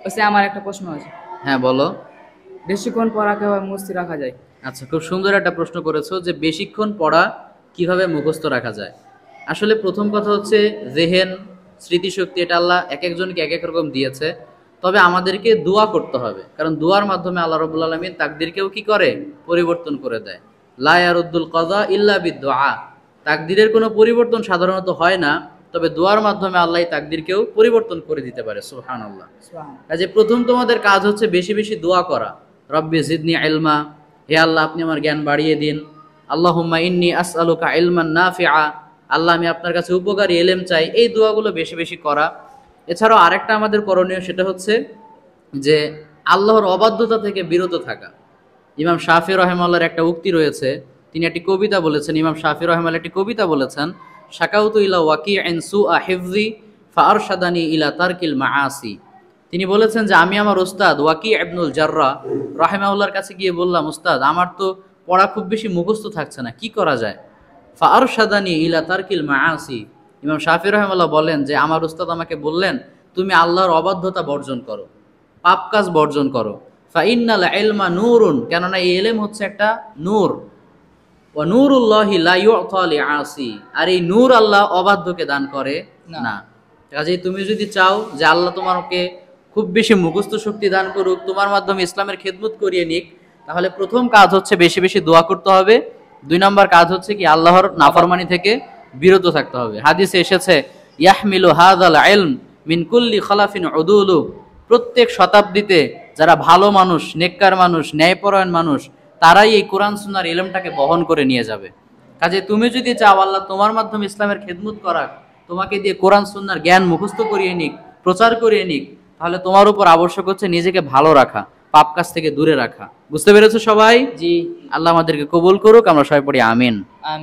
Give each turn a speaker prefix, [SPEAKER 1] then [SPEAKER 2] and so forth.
[SPEAKER 1] আচ্ছা, আমার একটা প্রশ্ন আছে।
[SPEAKER 2] হ্যাঁ বলো।
[SPEAKER 1] বেশিক্ষণ পড়া কিভাবে মুস্তি রাখা যায়?
[SPEAKER 2] আচ্ছা, খুব সুন্দর একটা প্রশ্ন করেছো যে বেশিক্ষণ পড়া কিভাবে মুখস্থ রাখা যায়। আসলে প্রথম কথা হচ্ছে জেহেন, স্মৃতিশক্তি এটা আল্লাহ এক একজনকে এক এক রকম দিয়েছে। তবে আমাদেরকে দোয়া করতে হবে, কারণ দোয়ার মাধ্যমে আল্লাহ রাব্বুল আলামিন তাকদীরকেও কি করে, পরিবর্তন করে দেয়। লা ইয়ারুদ্দুল কাযা ইল্লা বিদুআ। তাকদীরের কোনো পরিবর্তন সাধারণত হয় না, তবে দোয়ার মাধ্যমে আল্লাহ তাকদীরকেও পরিবর্তন করে দিতে পারে। সুবহানাল্লাহ।
[SPEAKER 1] সুবহানাল্লাহ।
[SPEAKER 2] কাজে প্রথম তোমাদের কাজ হচ্ছে বেশি বেশি দোয়া করা। রব্বি জিদনি ইলমা, হে আল্লাহ আপনি আমার জ্ঞান বাড়িয়ে দিন। আল্লাহুম্মা ইন্নী আসআলুকা ইলমান নাফিআ, আল্লাহ আমি আপনার কাছে উপকারী এলেম চাই। এই দোয়াগুলো বেশি বেশি করা। এছাড়াও আরেকটা আমাদের করণীয়, সেটা হচ্ছে যে আল্লাহর অবাধ্যতা থেকে বিরত থাকা। ইমাম শাফি রহমাল্লাহর একটা উক্তি রয়েছে, তিনি একটি কবিতা বলেছেন। ইমাম শাফি রহমাল্লাহ একটি কবিতা বলেছেন, শাকাউতু ইলা ওয়াকিআন সুআ হিফজি ফাআরশাদানি ইলা তারকিল মাআসি। তিনি বলেছেন যে আমি আমার উস্তাদ ওয়াকি ইবনুল জাররা রাহিমাহুল্লাহর কাছে গিয়ে বললাম, উস্তাদ আমার তো পড়া খুব বেশি মুখস্থ থাকছে না, কি করা যায়? ফাআরশাদানি ইলা তারকিল মাআসি। ইমাম শাফি রহমাল্লাহ বলেন যে আমার উস্তাদ আমাকে বললেন, তুমি আল্লাহর অবাধ্যতা বর্জন করো, পাপ কাজ বর্জন করো। ফাইন্নাল ইলমা নূরুন, কেননা এই ইলম হচ্ছে একটা নূর। ওয়া নূরুল্লাহি লা ইউতা লিআসি, আর এই নূর আল্লাহ অবাধ্যকে দান করে না। কাজেই তুমি যদি চাও যে আল্লাহ তোমাকে খুব বেশি মুখস্থ শক্তি দান করুক, তোমার মাধ্যমে ইসলামের খেদমত করিয়ে নিক, তাহলে প্রথম কাজ হচ্ছে বেশি বেশি দোয়া করতে হবে। 2 নম্বর কাজ হচ্ছে কি আল্লাহর নাফরমানি থেকে বিরত থাকতে হবে। হাদিসে এসেছে, ইয়াহমিলু হাযাল ইলম মিন কুল্লি খালাফিন উদুলু, প্রত্যেক শতাব্দীতে যারা ভালো মানুষ, নেককার মানুষ, ন্যায়পরায়ণ মানুষ, তারাই এই কোরআন সুন্নাহর ইলমটাকে বহন করে নিয়ে যাবে। কাজে তুমি যদি চাও আল্লাহ তোমার মাধ্যমে ইসলামের খেদমত করাক, তোমাকে দিয়ে কোরআন সুন্নাহর জ্ঞান মুখস্থ করিয়ে নিক, প্রচার করিয়ে নিক, তাহলে তোমার উপর আবশ্যক হচ্ছে নিজেকে ভালো রাখা, পাপ কাজ থেকে দূরে রাখা। বুঝতে পেরেছো সবাই?
[SPEAKER 1] জি।
[SPEAKER 2] আল্লাহ আমাদেরকে কবুল করুক। আমরা সবাই পড়ি আমিন।
[SPEAKER 1] আমিন।